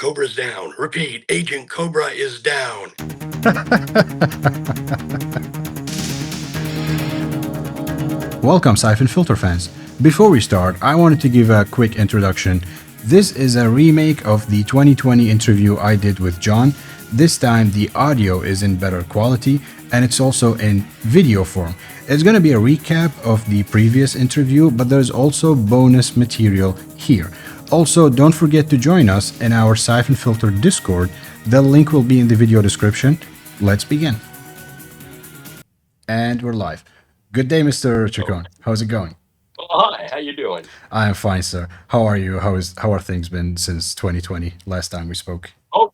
Cobra's down. Repeat, Agent Cobra is down. Welcome, Syphon Filter fans. Before we start, I wanted to give a quick introduction. This is a remake of the 2020 interview I did with John. This time the audio is in better quality and it's also in video form. It's going to be a recap of the previous interview, but there's also bonus material here. Also, don't forget to join us in our Syphon Filter Discord. The link will be in the video description. Let's begin. And we're live. Good day, Mr. Chacon. How's it going? Hi, how you doing? I am fine, sir. How are you? How are things been since 2020? Last time we spoke. Oh,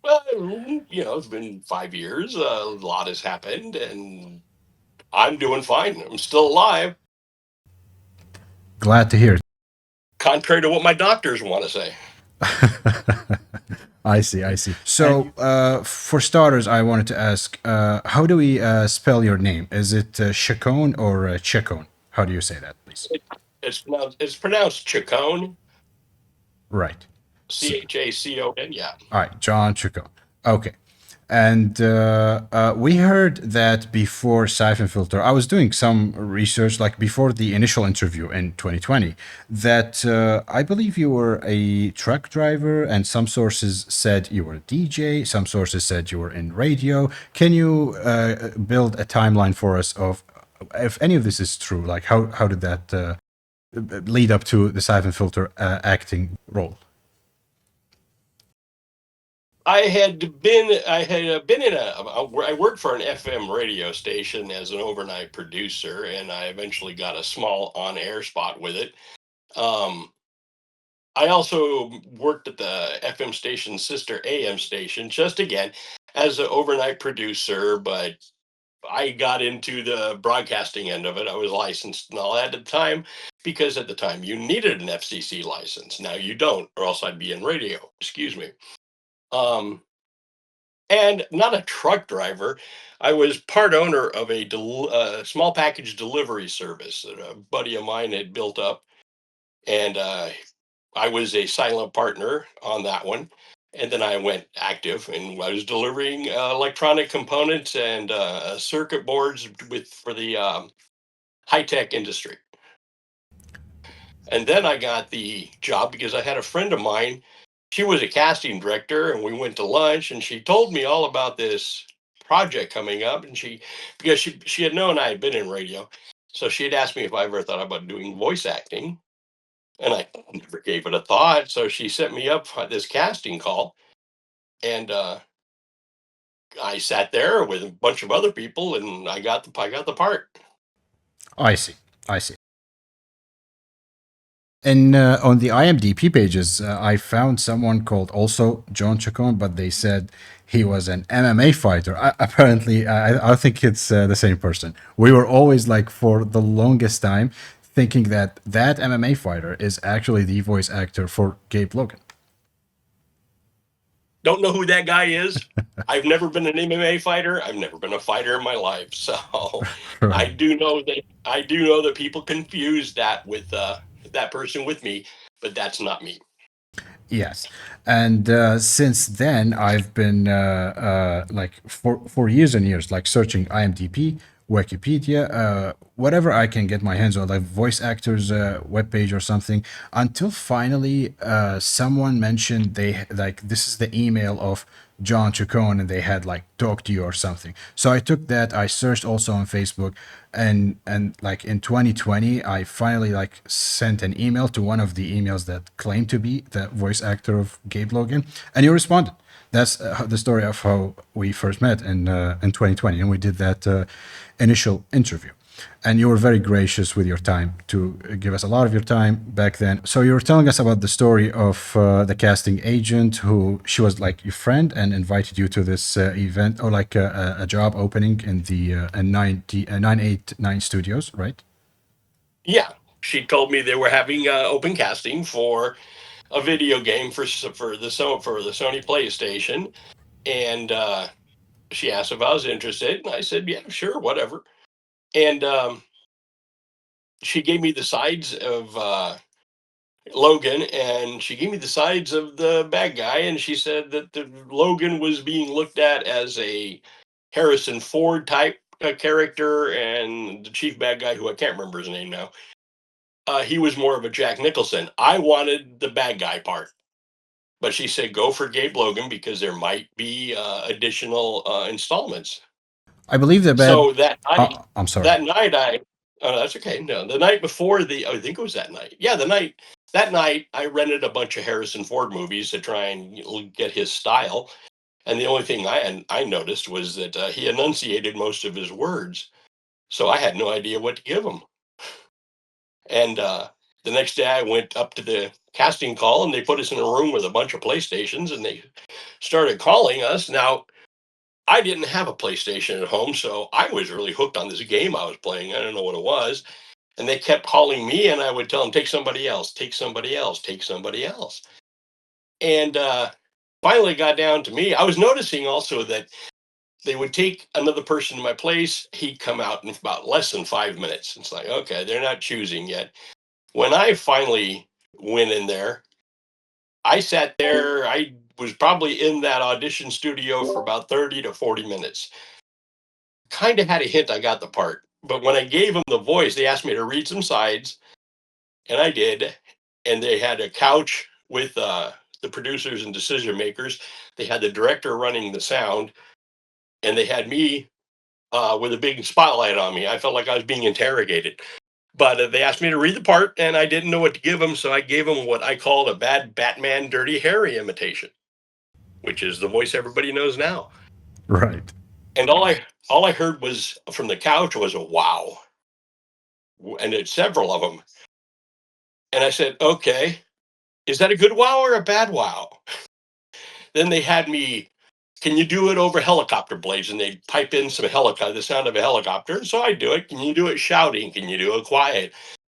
well, it's been 5 years. A lot has happened, and I'm doing fine. I'm still alive, Glad to hear it. contrary to what my doctors want to say. I see. So, for starters, I wanted to ask, how do we spell your name? Is it Chacon or Chacon? How do you say that, please? It's pronounced Chacon, Right. Chacon. Yeah. All right, John Chacon. Okay. And we heard that before Syphon Filter, I was doing some research, like before the initial interview in 2020, that I believe you were a truck driver, and some sources said you were a DJ, some sources said you were in radio. Can you build a timeline for us of if any of this is true? Like, how did that lead up to the Syphon Filter acting role? I had been in I worked for an FM radio station as an overnight producer, and I eventually got a small on-air spot with it. Um, I also worked at the FM station sister AM station, just again as an overnight producer, but I got into the broadcasting end of it. I was licensed and all that at the time because at the time you needed an FCC license. Now you don't, or else I'd be in radio. Excuse me. Um, and not a truck driver. I was part owner of a small package delivery service that a buddy of mine had built up, and I was a silent partner on that one. And then I went active, and I was delivering electronic components and circuit boards for the high tech industry. And then I got the job because I had a friend of mine. She was a casting director, and we went to lunch, and she told me all about this project coming up. And because she had known I had been in radio, so she had asked me if I ever thought about doing voice acting, and I never gave it a thought. So she set me up for this casting call, and I sat there with a bunch of other people, and I got the part. I see. And on the IMDb pages, I found someone called also John Chacon, but they said he was an MMA fighter. Apparently, I think it's the same person. We were always like, for the longest time, thinking that MMA fighter is actually the voice actor for Gabe Logan. Don't know who that guy is. I've never been an MMA fighter. I've never been a fighter in my life. So Right. I do know that people confuse that with that person with me, but that's not me. Yes, and since then I've been like for years and years, like searching IMDb, Wikipedia, whatever I can get my hands on, like voice actors webpage or something, until finally someone mentioned they like this is the email of John Chacon and they had like talked to you or something. So I took that, I searched also on Facebook, and like in 2020 I finally like sent an email to one of the emails that claimed to be the voice actor of Gabe Logan, and you responded. That's the story of how we first met in 2020, and we did that initial interview. And you were very gracious with your time to give us a lot of your time back then. So you were telling us about the story of the casting agent who she was like your friend and invited you to this event or like a job opening in the 989 studios, right? Yeah, she told me they were having open casting for a video game for the Sony PlayStation, and she asked if I was interested, and I said, yeah, sure, whatever. And she gave me the sides of Logan, and she gave me the sides of the bad guy, and she said that the Logan was being looked at as a Harrison Ford type character, and the chief bad guy, who I can't remember his name now, he was more of a Jack Nicholson. I wanted the bad guy part, but she said go for Gabe Logan because there might be additional installments. I believe the bad. So I'm sorry. that night I, that's okay. No, the night before I think it was that night. Yeah, that night I rented a bunch of Harrison Ford movies to try and get his style. And the only thing I noticed was that he enunciated most of his words, so I had no idea what to give him. And the next day I went up to the casting call, and they put us in a room with a bunch of PlayStations, and they started calling us. Now I didn't have a PlayStation at home, so I was really hooked on this game I was playing. I don't know what it was. And they kept calling me, and I would tell them, take somebody else, take somebody else, take somebody else. And finally got down to me. I was noticing also that they would take another person in my place. He'd come out in about less than 5 minutes. It's like, okay, they're not choosing yet. When I finally went in there, I sat there. I was probably in that audition studio for about 30 to 40 minutes. Kind of had a hint I got the part. But when I gave them the voice, they asked me to read some sides, and I did. And they had a couch with the producers and decision makers. They had the director running the sound, and they had me with a big spotlight on me. I felt like I was being interrogated. But they asked me to read the part, and I didn't know what to give them, so I gave them what I called a bad Batman Dirty Harry imitation, which is the voice everybody knows now. Right. And all I heard was from the couch was a wow, and it's several of them. And I said, okay, is that a good wow or a bad wow? Then they had me, can you do it over helicopter blades? And they pipe in some helicopter, the sound of a helicopter. So I do it. Can you do it shouting? Can you do it quiet?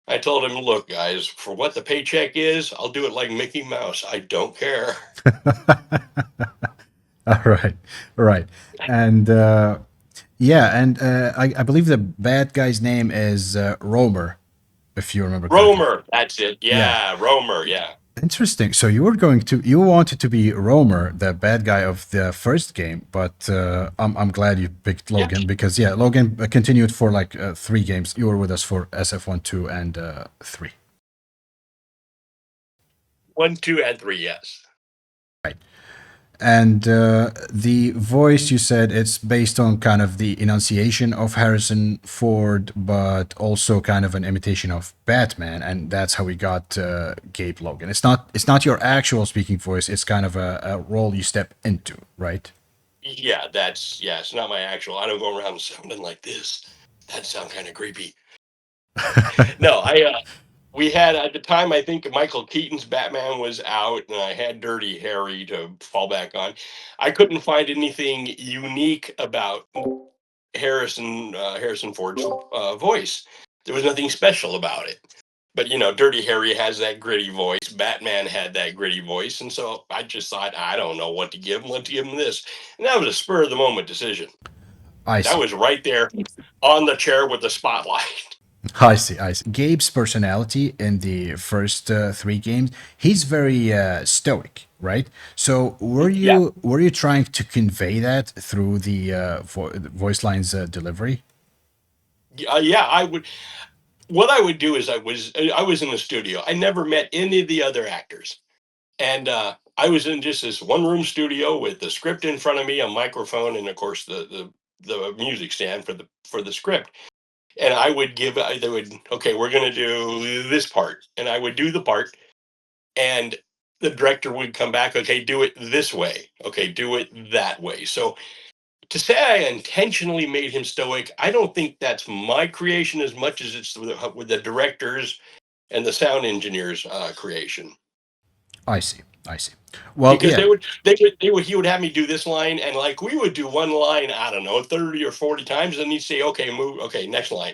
I told him, look, guys, for what the paycheck is, I'll do it like Mickey Mouse. I don't care. All right. Right. And yeah, and I believe the bad guy's name is Rhoemer, if you remember correctly. Rhoemer, that's it. Yeah. Yeah, Rhoemer, yeah. Interesting. So you wanted to be Rhoemer, the bad guy of the first game, but I'm glad you picked Yeah, Logan because yeah, Logan continued for like 3 games. You were with us for SF1, 2, and 3. 1, 2, and 3, yes. Right. And the voice, you said it's based on kind of the enunciation of Harrison Ford, but also kind of an imitation of Batman, and that's how we got Gabe Logan. It's not your actual speaking voice. It's kind of a role you step into, right? Yeah, it's not my actual. I don't go around sounding like this. That sounds kind of creepy. No, we had at the time, I think Michael Keaton's Batman was out, and I had Dirty Harry to fall back on. I couldn't find anything unique about Harrison Ford's voice. There was nothing special about it. But Dirty Harry has that gritty voice. Batman had that gritty voice, and so I just thought, I don't know what to give him. Let's give him this, and that was a spur of the moment decision. I That see. was right there on the chair with the spotlight. I see. I see. Gabe's personality in the first 3 games, he's very stoic, right? So were Yeah, you were you trying to convey that through the voice lines delivery? yeah. I would. What I would do is I was in the studio. I never met any of the other actors, and I was in just this one room studio with the script in front of me, a microphone, and of course the music stand for the script. And I would they would, okay, we're going to do this part, and I would do the part, and the director would come back, okay, do it this way, okay, do it that way. So to say I intentionally made him stoic, I don't think that's my creation as much as it's with the directors and the sound engineers creation. I see. I see. Well, Because yeah. he would have me do this line, and like we would do one line, I don't know, 30 or 40 times, and he'd say, okay, move, okay, next line.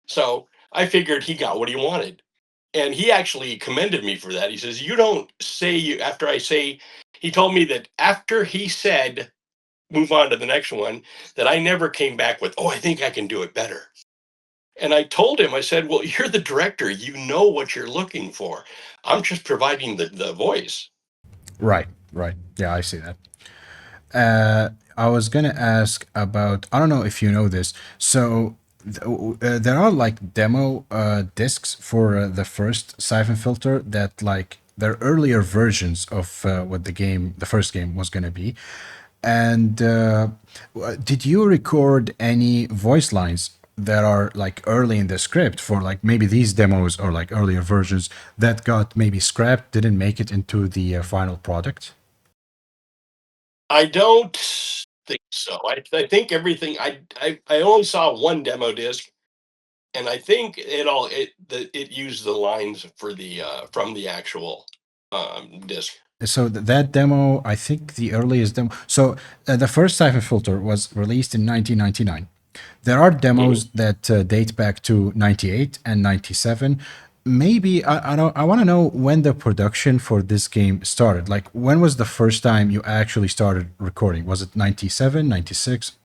So I figured he got what he wanted. And he actually commended me for that. He says, you don't say you after I say, he told me that after he said, move on to the next one, that I never came back with, oh, I think I can do it better. And I told him, I said, well, you're the director. You know what you're looking for. I'm just providing the voice. Right, right. Yeah, I see that. I was gonna ask about. I don't know if you know this. So there are like demo discs for the first Syphon filter that like they're earlier versions of what the first game was gonna be. And did you record any voice lines that are like early in the script for like maybe these demos or like earlier versions that got maybe scrapped, didn't make it into the final product? I don't think so. I think everything. I only saw one demo disc, and I think it used the lines for the from the actual disc. So that demo, I think the earliest demo. So the first Syphon filter was released in 1999. There are Mhm. demos that date back to 98 and 97. Maybe I don't. I want to know when the production for this game started. Like when was the first time you actually started recording? Was it 97, 96?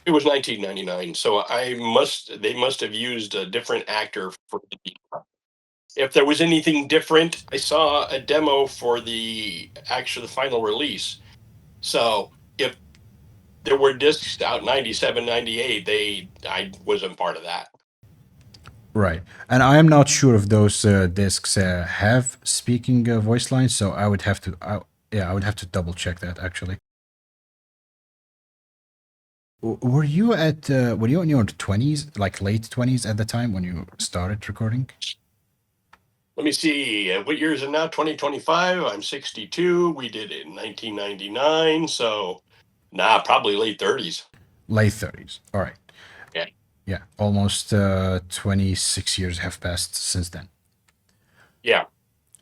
It was 1999, so they must have used a different actor for the. If there was anything different, I saw a demo for the final release. So if there were discs out 97, 98, I wasn't part of that. Right. And I am not sure if those discs have speaking voice lines, so I would have to. Yeah, I would have to double check that actually. Were you at were you in your 20s, like late 20s at the time when you started recording? Let me see. What year is it now? 2025. I'm 62. We did it in 1999. So, nah, probably late 30s. Late 30s. All right. Yeah. Yeah, almost 26 years have passed since then. Yeah.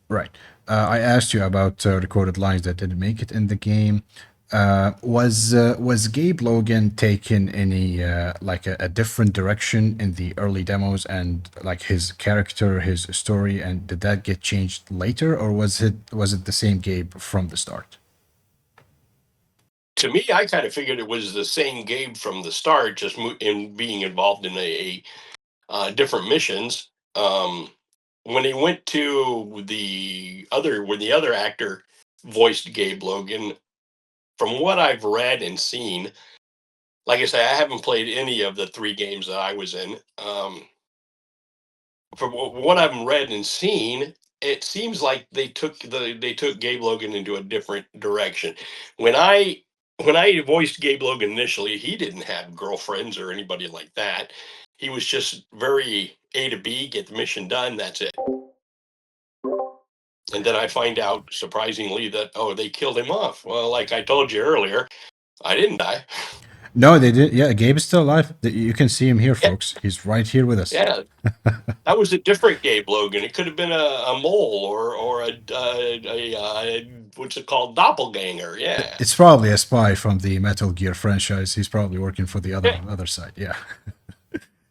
Right. I asked you about recorded lines that didn't make it in the game. Was Gabe Logan taken any like a different direction in the early demos and like his character, his story, and did that get changed later, or was it the same Gabe from the start? To me, I kind of figured it was the same game from the start, just in being involved in different missions. When he went to when the other actor voiced Gabe Logan, from what I've read and seen, like I say, I haven't played any of the three games that I was in. From what I've read and seen, it seems like they took Gabe Logan into a different direction. When I when I voiced Gabe Logan initially, he didn't have girlfriends or anybody like that. He was just very A to B, get the mission done, that's it. And then I find out surprisingly that they killed him off. Well, like I told you earlier, I didn't die. No, they did. Yeah, Gabe is still alive. You can see him here, Yeah, folks. He's right here with us. yeah. That was a different Gabe Logan. It could have been a mole or what's it called, doppelganger. Yeah, It's probably a spy from the Metal Gear franchise. He's probably working for the yeah, other side. Yeah,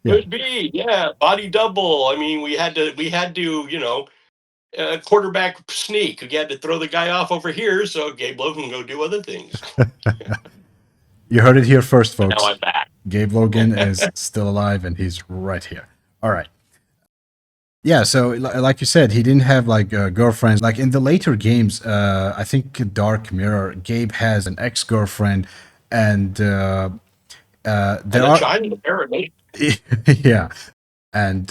yeah. could be. Yeah, body double. I mean, we had to quarterback sneak. We had to throw the guy off over here so Gabe Logan can go do other things. You heard it here first, But now folks. I'm back. Gabe Logan is still alive and he's right here. All right. Yeah, so like you said, he didn't have like girlfriends. Like in the later games, I think Dark Mirror, Gabe has an ex-girlfriend, and And there a are child apparently. yeah, and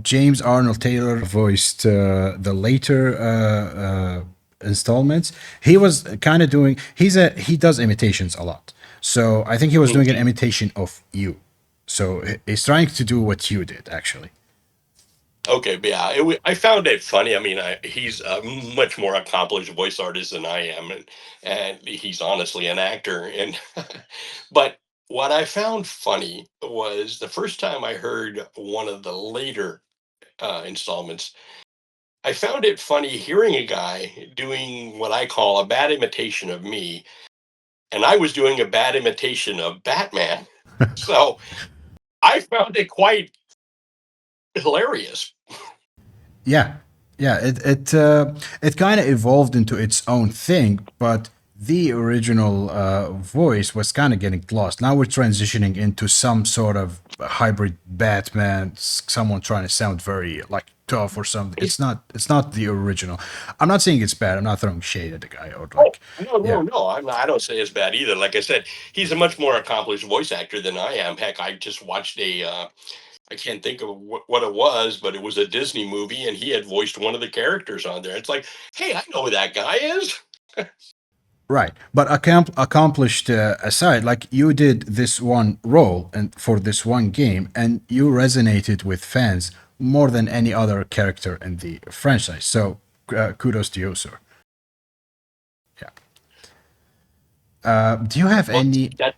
James Arnold Taylor voiced the later installments. He was kind of doing. He does imitations a lot. So I think he was doing an imitation of you. So he's trying to do what you did actually. Okay, but yeah, I found it funny. I mean, he's a much more accomplished voice artist than I am, and he's honestly an actor. And but what I found funny was the first time I heard one of the later installments. I found it funny hearing a guy doing what I call a bad imitation of me, and I was doing a bad imitation of Batman. So I found it quite hilarious. Yeah, yeah. It kind of evolved into its own thing, but the original voice was kind of getting lost. Now we're transitioning into some sort of hybrid Batman, someone trying to sound very like tough or something. He's, It's not the original. I'm not saying it's bad. I'm not throwing shade at the guy or oh, like, no, no, yeah. no. I don't say it's bad either. Like I said, he's a much more accomplished voice actor than I am. Heck, I just watched I can't think of what it was, but it was a Disney movie, and he had voiced one of the characters on there. It's like, hey, I know who that guy is. Right, but accomplished aside, like you did this one role and for this one game, and you resonated with fans more than any other character in the franchise. So kudos to you, sir. Yeah. Do you have Well, any? that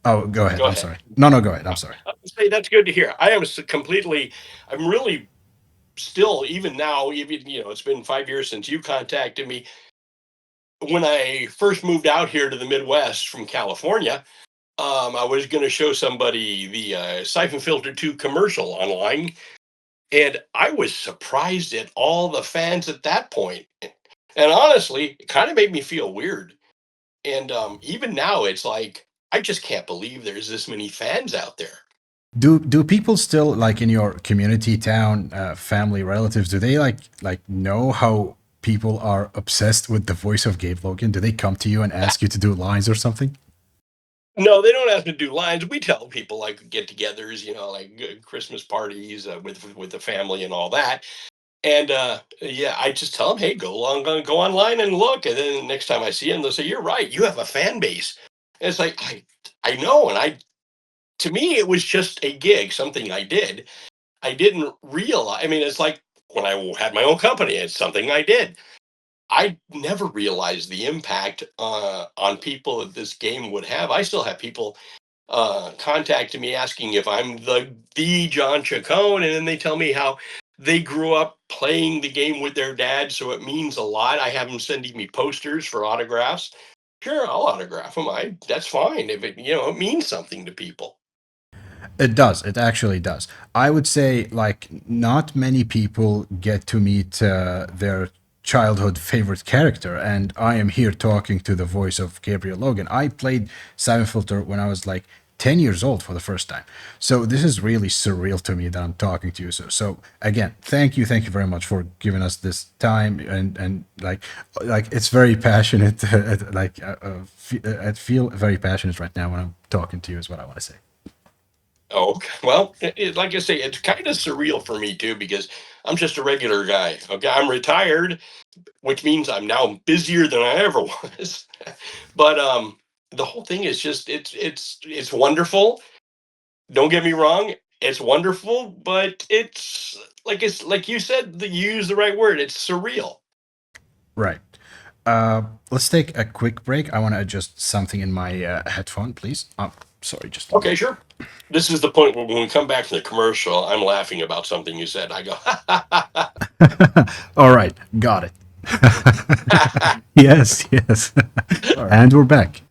Oh, go ahead. go I'm ahead. sorry. No, no, go ahead. I'm sorry. I would say that's good to hear. I am completely. I'm really still, even now, even it's been 5 years since you contacted me. When I first moved out here to the Midwest from California, I was going to show somebody the Syphon Filter 2 commercial online, and I was surprised at all the fans at that point. And honestly, it kind of made me feel weird. And even now, it's like I just can't believe there's this many fans out there. Do people still like in your community, town, family, relatives? Do they like know how people are obsessed with the voice of Gabe Logan? Do they come to you and ask you to do lines or something? No, they don't have to do lines. We tell people like get-togethers, like Christmas parties with the family and all that. And yeah, I just tell them, hey, go online and look. And then next time I see them, they'll say, "You're right. You have a fan base." And it's like I know, and to me, it was just a gig, something I did. I didn't realize. I mean, it's like when I had my own company, it's something I did. I never realized the impact on people that this game would have. I still have people contacting me asking if I'm the John Chacon, and then they tell me how they grew up playing the game with their dad, so it means a lot. I have them sending me posters for autographs. Sure, I'll autograph them. That's fine if it means something to people. It does. It actually does. I would say like not many people get to meet their childhood favorite character, and I am here talking to the voice of Gabriel Logan. I played Siren Filter when I was like 10 years old for the first time. So this is really surreal to me that I'm talking to you. So again, thank you very much for giving us this time and like it's very passionate. I feel very passionate right now when I'm talking to you. Is what I want to say. Oh, okay. Well, like I say, it's kind of surreal for me too because I'm just a regular guy. Okay, I'm retired, which means I'm now busier than I ever was. But the whole thing is just it's wonderful. Don't get me wrong, it's wonderful, but it's like you said, you use the right word. It's surreal. Right. Let's take a quick break. I want to adjust something in my headphone, please. Oh, sorry, just a Okay, moment. sure. This is the point where when we come back from the commercial, I'm laughing about something you said. I go, All right, got it. Yes, yes. And we're back.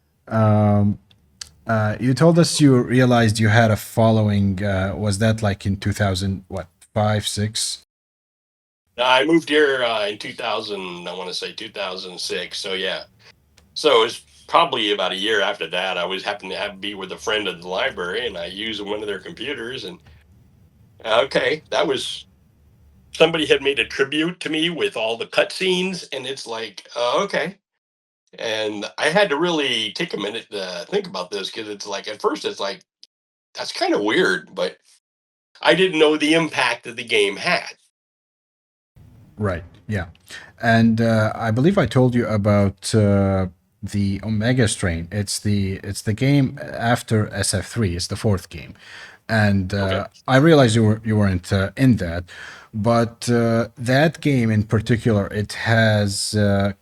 You told us you realized you had a following. Was that like in 2000, what, 5, 6? I moved here in 2000. I want to say 2006. So yeah. So it was probably about a year after that. I was happened to be with a friend at the library, and I used one of their computers. And okay, that was somebody had made a tribute to me with all the cutscenes, and it's like, okay. And I had to really take a minute to think about this because it's like at first it's like that's kind of weird, but I didn't know the impact that the game had. Right. Yeah. And I believe I told you about the Omega Strain. It's the game after SF3. It's the fourth game, and Okay. I realized you weren't in that, but that game in particular it has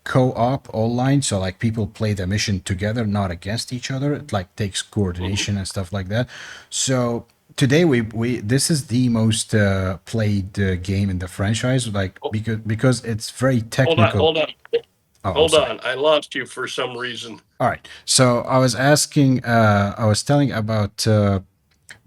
co-op online. So like people play the mission together, not against each other. It like takes Mhm. coordination and stuff like that. So today we this is the most played game in the franchise, like Oh, because it's very hold on, technical. hold on, Oh, I'm hold sorry. on. I lost you for some reason. All right, so I was telling about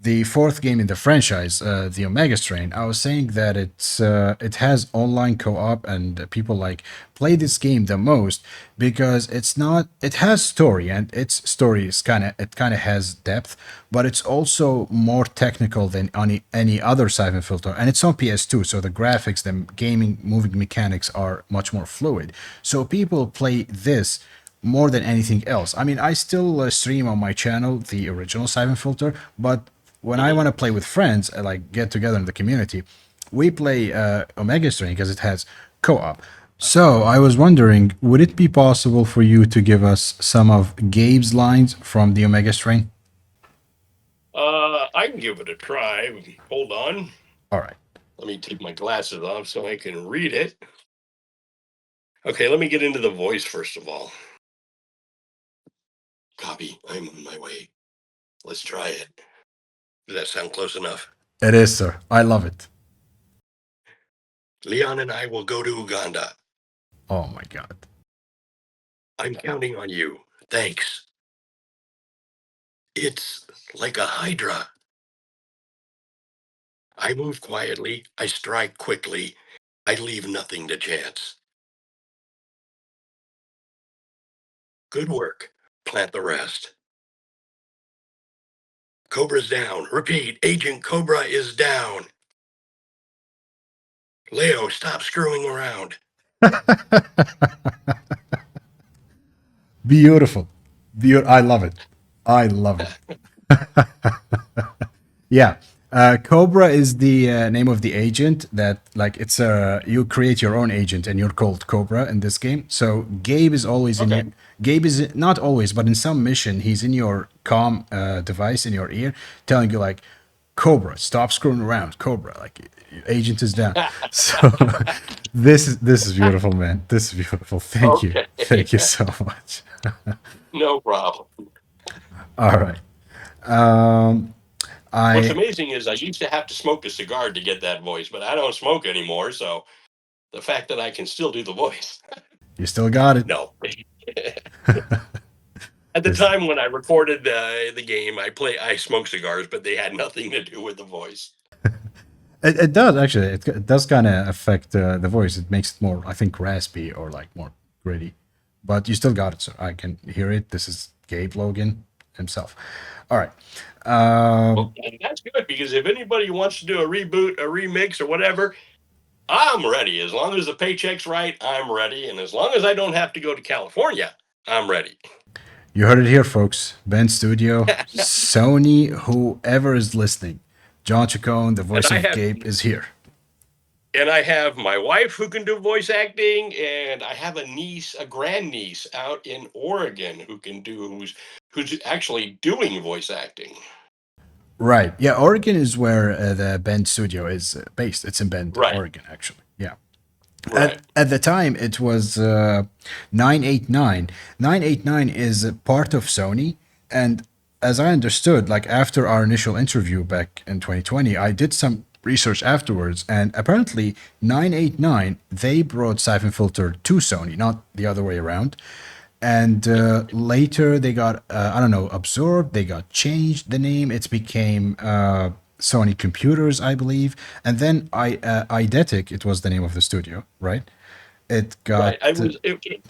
the fourth game in the franchise, the Omega Strain, I was saying that it has online co-op, and people like play this game the most because it's not it has story, and its story is kind of has depth, but it's also more technical than any other Siphon filter, and it's on PS2, so the graphics, the gaming moving mechanics are much more fluid. So people play this more than anything else. I mean, I still stream on my channel the original Siphon filter, but when I Mhm. want to play with friends, like get together in the community, we play Omega Strain because it has co-op. So I was wondering, would it be possible for you to give us some of Gabe's lines from the Omega Strain? I can give it a try. Hold on. All right. Let me take my glasses off so I can read it. Okay, let me get into the voice first of all. Copy. I'm on my way. Let's try it. Does that sound close enough? It is, sir. I love it. Leon and I will go to Uganda. Oh my god. I'm counting on you. Thanks. It's like a hydra. I move quietly. I strike quickly. I leave nothing to chance. Good work. Plant the rest. Cobra's down. Repeat. Agent Cobra is down. Leo, stop screwing around. Beautiful. I love it. I love it. Yeah. Cobra is the name of the agent that, like, it's you create your own agent and you're called Cobra in this game. So Gabe is always in Okay. you. Gabe is not always, but in some mission, he's in your comm device in your ear, telling you like, Cobra, stop screwing around, Cobra, like agent is down. So this is beautiful, man. This is beautiful. Okay. Thank you so much. No problem. All right. Um, What's I amazing is I used to have to smoke a cigar to get that voice, but I don't smoke anymore. So the fact that I can still do the voice. You still got it. No. At the This time when I recorded the game, I smoked cigars, but they had nothing to do with the voice. it does actually. It does kind of affect the voice. It makes it more, I think, raspy or like more gritty. But you still got it, so I can hear it. This is Gabe Logan himself. All right. Well, and that's good because if anybody wants to do a reboot, a remix, or whatever, I'm ready. As long as the paycheck's right, I'm ready. And as long as I don't have to go to California, I'm ready. You heard it here, folks. Ben Studio, Sony, whoever is listening. John Chacon, the and voice I of have Gabe, is here. and I have my wife who can do voice acting, and I have a niece, a grandniece out in Oregon who can do who's actually doing voice acting. Right. Yeah, Oregon is where the Bend studio is based. It's in Bend, Right, Oregon, actually. Yeah. right, At the time, it was 989. 989 is a part of Sony. And as I understood, like after our initial interview back in 2020, I did some research afterwards. And apparently, 989, they brought Siphon Filter to Sony, not the other way around. And later they got, I don't know, absorbed. They got changed the name. It became Sony Computers, I believe. And then Eidetic, it was the name of the studio, right? It got, right.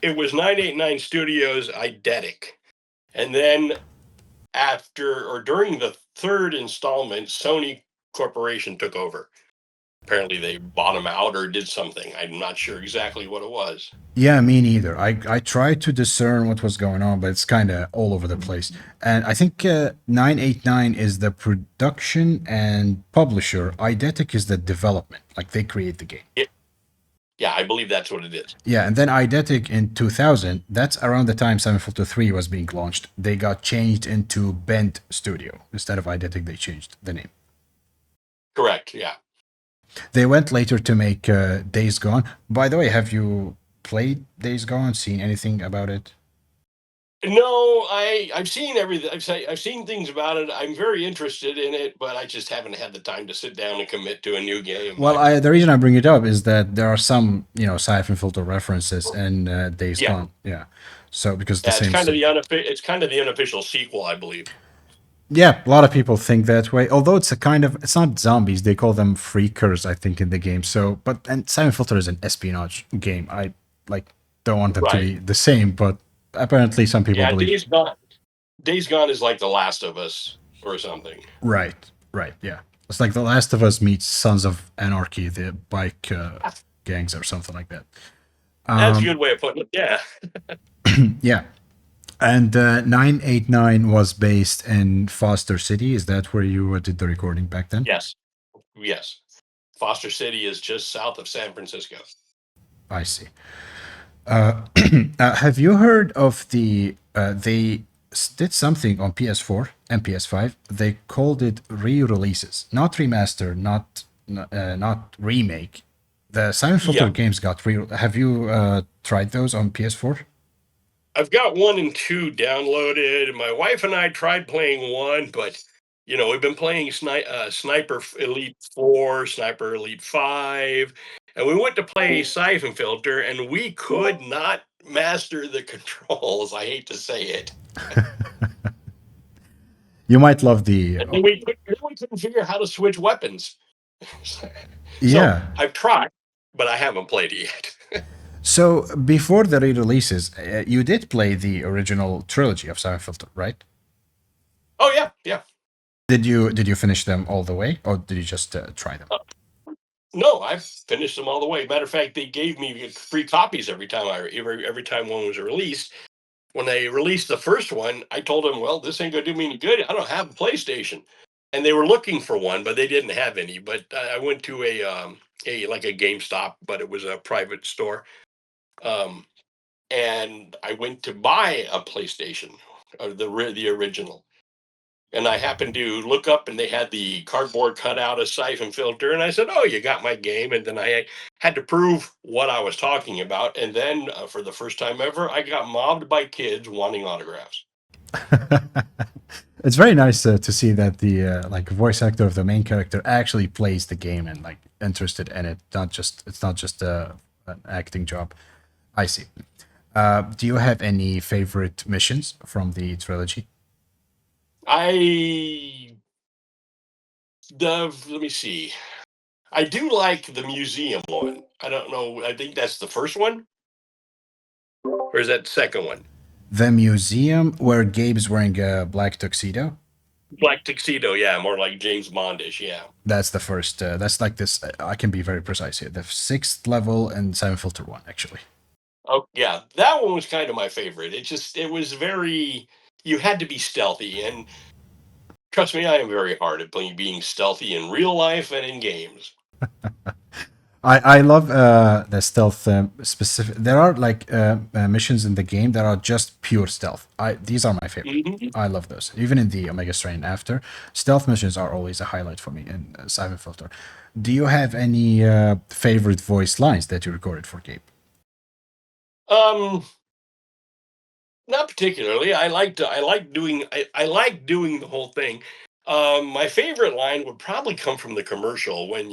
It was 989 Studios Eidetic, and then after or during the third installment, Sony Corporation took over. Apparently, they bought them out or did something. I'm not sure exactly what it was. yeah, me neither. I tried to discern what was going on, but it's kind of all over the place. And I think 989 is the production and publisher. Eidetic is the development, like they create the game. It, yeah, I believe that's what it is. Yeah, and then Eidetic in 2000, that's around the time 743 was being launched. They got changed into Bend Studio. Instead of Eidetic, they changed the name. Correct. Yeah. They went later to make Days Gone. By the way, have you played Days Gone? Seen anything about it? No, I've seen everything. I've seen things about it. I'm very interested in it, but I just haven't had the time to sit down and commit to a new game. Well, the reason I bring it up is that there are some, Siphon Filter references in Days Yeah, Gone. Yeah. So because the yeah, same studio. it's kind of the unofficial sequel, I believe. Yeah, a lot of people think that way. Although it's a kind of, it's not zombies. They call them freakers, I think, in the game. So, but and Siphon Filter is an espionage game. I like don't want them to Right. be the same, but apparently some people Yeah, believe. Days Gone is like The Last of Us or something. Right, right, yeah. It's like The Last of Us meets Sons of Anarchy, the bike gangs or something like that. That's a good way of putting it. Yeah. Yeah, and 989 was based in Foster City. Is that where you did the recording back then? Yes. Yes. Foster City is just south of San Francisco. I see. Have you heard of the? They did something on PS4 and PS5. They called it re-releases, not remaster, not remake. The Siphon Filter Yeah. games got re. Have you tried those on PS4? I've got 1 and 2 downloaded. My wife and I tried playing 1, but we've been playing Sniper Elite 4, Sniper Elite 5, and we went to play Siphon Filter, and we could not master the controls. I hate to say it. You might love the. And we couldn't figure out how to switch weapons. So Yeah. I've tried, but I haven't played it yet. So before the re-releases, you did play the original trilogy of Siphon Filter, right? Oh yeah, yeah. Did you finish them all the way, or did you just try them? No, I've finished them all the way. Matter of fact, they gave me free copies every time one was released. When they released the first one, I told them, "Well, this ain't gonna do me any good. I don't have a PlayStation," and they were looking for one, but they didn't have any. But I went to a like a GameStop, but it was a private store, um, and I went to buy a PlayStation, the original. And I happened to look up and they had the cardboard cutout of Siphon Filter. And I said, "Oh, you got my game." And then I had to prove what I was talking about. And then for the first time ever, I got mobbed by kids wanting autographs. It's very nice to see that the like voice actor of the main character actually plays the game and like interested in it. Not just it's not just an acting job. I see. Do you have any favorite missions from the trilogy? I, let me see. I do like the museum one. I don't know. I think that's the first one. Or is that the second one? The museum where Gabe's wearing a black tuxedo. Black tuxedo. Yeah. More like James Bondish. Yeah. That's the first. That's like this. I can be very precise here. The sixth level and Siphon Filter one, actually. Oh yeah, that one was kind of my favorite. It was very, you had to be stealthy, and trust me, I am very hard at being stealthy in real life and in games. I love the stealth specific. There are like missions in the game that are just pure stealth. These are my favorite. Mhm. I love those. Even in the Omega Strain after, stealth missions are always a highlight for me in Siphon Filter. Do you have any favorite voice lines that you recorded for Gabe? Um, Not particularly. I like doing the whole thing. My favorite line would probably come from the commercial when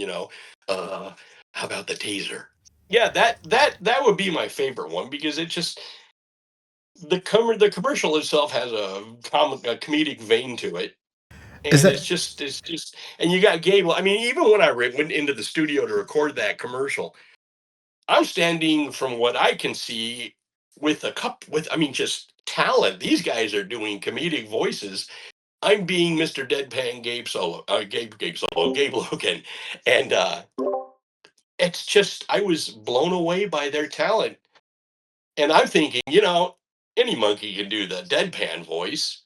how about the taser? Yeah, that would be my favorite one because it just the commercial itself has a comedic vein to it, Is and that it's just and you got Gable. I mean, even when I went into the studio to record that commercial, I'm standing from what I can see with a cup with I mean just talent. These guys are doing comedic voices. I'm being Mr. Deadpan Gabe Logan, and it's just I was blown away by their talent, and I'm thinking, any monkey can do the deadpan voice,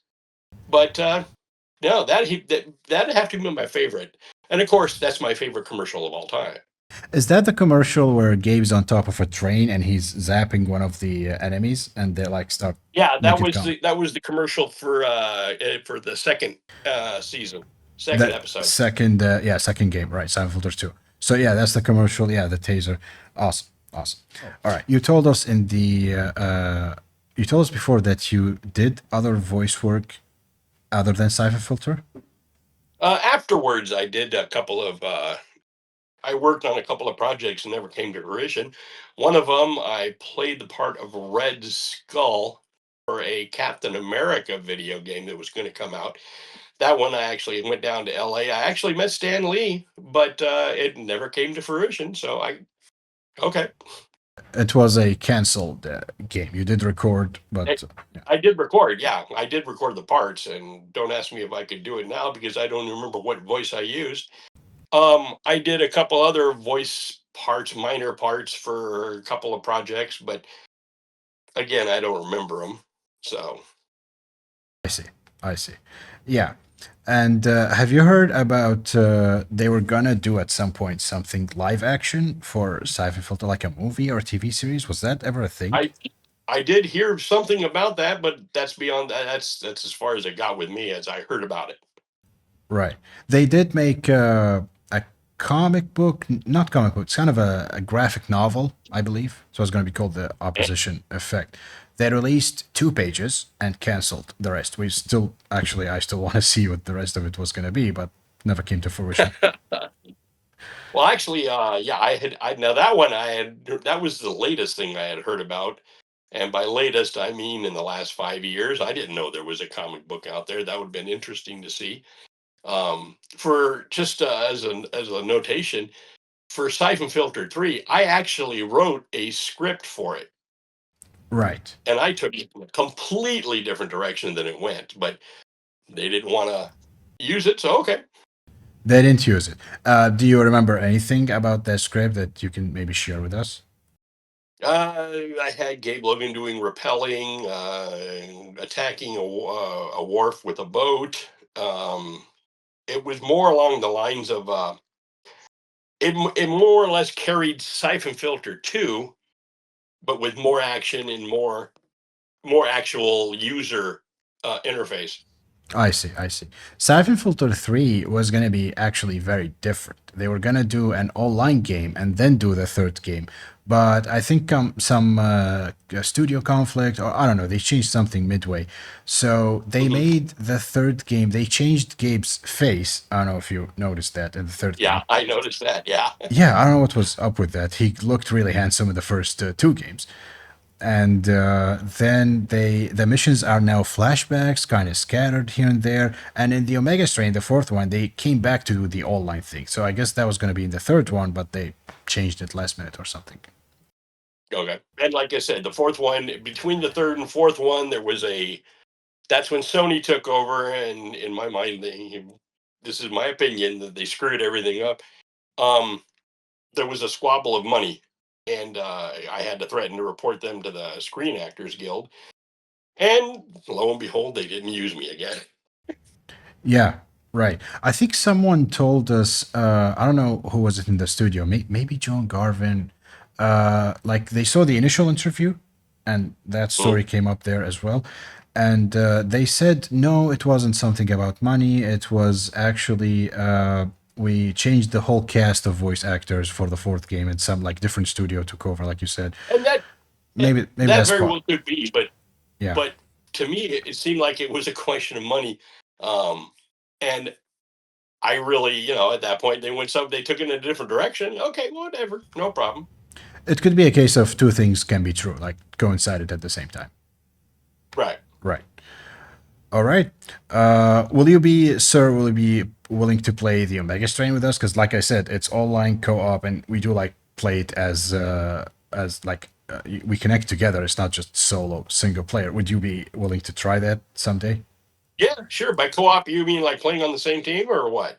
but no, that'd have to be my favorite, and of course, that's my favorite commercial of all time. is that the commercial where Gabe's on top of a train and he's zapping one of the enemies and they like start Yeah, make it gone? that was the commercial for the second season, second The episode. second, yeah, second game, right? Siphon Filter 2. So yeah, that's the commercial. Yeah, the taser. Awesome, awesome. All right, you told us in the you told us before that you did other voice work other than Siphon Filter. Afterwards, I worked on a couple of projects and never came to fruition. One of them, I played the part of Red Skull for a Captain America video game that was going to come out. that one I actually went down to LA. I actually met Stan Lee, but it never came to fruition. So okay. It was a canceled game. You did record, I but yeah, I did record, yeah. I did record the parts, and don't ask me if I could do it now because I don't remember what voice I used. I did a couple other voice parts, minor parts for a couple of projects, but again, I don't remember them. So I see. I see. Yeah. And have you heard about they were gonna do at some point something live action for Syphon Filter, like a movie or a TV series? Was that ever a thing? I I did hear something about that, but that's beyond that. That's as far as it got with me as I heard about it. Right. They did make a comic book, not comic book, it's kind of a graphic novel, I believe. So it's going to be called The Eh, Opposition Effect. They released 2 pages and canceled the rest. We still, actually, I still want to see what the rest of it was going to be, but never came to fruition. well, actually, yeah, I now that one that was the latest thing I had heard about, and by latest I mean in the last 5 years. I didn't know there was a comic book out there. That would have been interesting to see. For just as a notation for Siphon Filter 3, I actually wrote a script for it, Right. and I took it in a completely different direction than it went, but they didn't want to use it, so okay. They didn't use it. Do you remember anything about that script that you can maybe share with us? I had Gabe Logan doing rappelling, attacking a wharf with a boat. It was more along the lines of it more or less carried Siphon Filter 2, but with more action and more actual user interface. I see, I see. Siphon Filter 3 was going to be actually very different. They were going to do an online game and then do the third game. But I think some studio conflict, or I don't know, they changed something midway. So they Mhm. made the third game, they changed Gabe's face. I don't know if you noticed that in the third Yeah, game. I noticed that. Yeah. Yeah, I don't know what was up with that. He looked really handsome in the first 2 games, and then the missions are now flashbacks, kind of scattered here and there. And in the Omega Strain, the fourth one, they came back to do the online thing. So I guess that was going to be in the third one, but they changed it last minute or something. Okay. And like I said, the fourth one, between the third and fourth one, there was a that's when Sony took over, and in my mind, this is my opinion that they screwed everything up. Um, there was a squabble of money, and I had to threaten to report them to the Screen Actors Guild. And lo and behold, they didn't use me again. Yeah, right. I think someone told us. I don't know who was it in the studio. Maybe John Garvin. Like they saw the initial interview, and that Mm. story came up there as well. And they said no, it wasn't something about money. It was actually we changed the whole cast of voice actors for the fourth game, and some like different studio took over, like you said. And Maybe that that's very part. well could be, Yeah. but to me, it seemed like it was a question of money. Um, and I really, at that point, they took it in a different direction. Okay, whatever, no problem. It could be a case of two things can be true, like coincided at the same time. Right. Right. All right. Will you be, sir? Will you be willing to play the Omega Strain with us? Because, like I said, it's online co-op, and we do like play it as like we connect together. It's not just solo single player. Would you be willing to try that someday? Yeah, sure. By co-op, you mean like playing on the same team or what?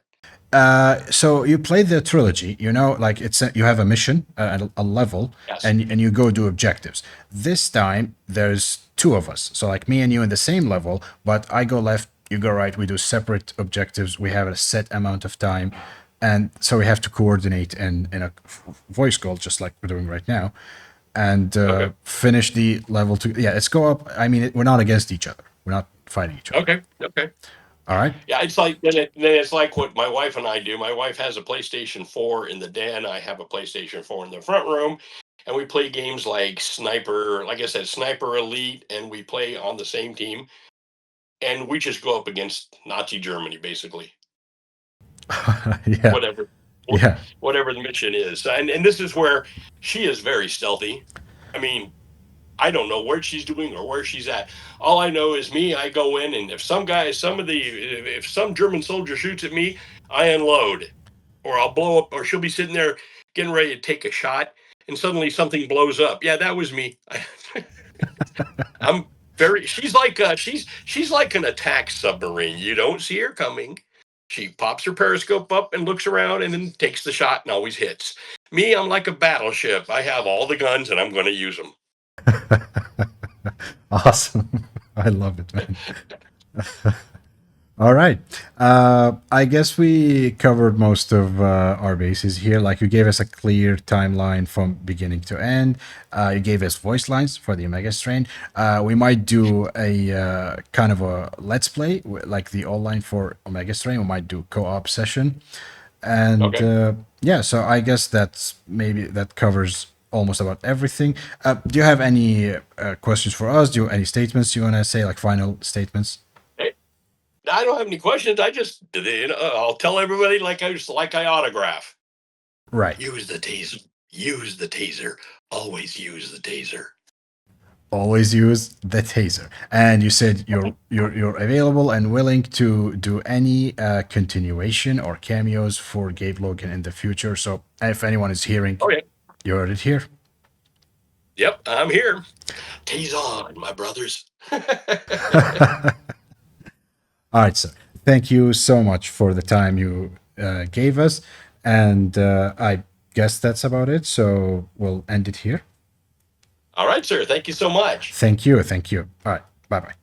So you play the trilogy, like you have a mission, a level, Yes. and you go do objectives. This time there's 2 of us, so like me and you in the same level, but I go left, you go right. We do separate objectives. We have a set amount of time, and so we have to coordinate in a voice call, just like we're doing right now, and Okay. finish the level 2. Yeah, it's go up. I mean, we're not against each other. We're not fighting each other. Okay. Okay. All right. Yeah, it's like then it's like what my wife and I do. My wife has a PlayStation 4 in the den. I have a PlayStation 4 in the front room, and we play games like Sniper, like I said, Sniper Elite, and we play on the same team, and we just go up against Nazi Germany, basically, Yeah. whatever, Yeah. whatever the mission is. And this is where she is very stealthy. I mean, I don't know what she's doing or where she's at. All I know is me. I go in, and if if some German soldier shoots at me, I unload, or I'll blow up, or she'll be sitting there getting ready to take a shot, and suddenly something blows up. Yeah, that was me. I'm very. She's like an attack submarine. You don't see her coming. She pops her periscope up and looks around, and then takes the shot and always hits. Me, I'm like a battleship. I have all the guns, and I'm going to use them. Awesome. I love it, man. All right. I guess we covered most of our bases here. Like, you gave us a clear timeline from beginning to end. You gave us voice lines for the Omega Strain. We might do a kind of a let's play, like the online for Omega Strain. We might do co-op session. And Okay. yeah, so I guess that covers almost about everything. Do you have any questions for us? Any statements you want to say, like final statements? Hey, I don't have any questions. I'll tell everybody like I autograph. Right. Use the taser. Use the taser. Always use the taser. Always use the taser. And you said you're available and willing to do any continuation or cameos for Gabe Logan in the future. So if anyone is hearing, Oh yeah. you heard it here. Yep, I'm here. Tase on, my brothers. All right, sir. Thank you so much for the time you gave us. And I guess that's about it. So we'll end it here. All right, sir. Thank you so much. Thank you. Thank you. All right. Bye bye.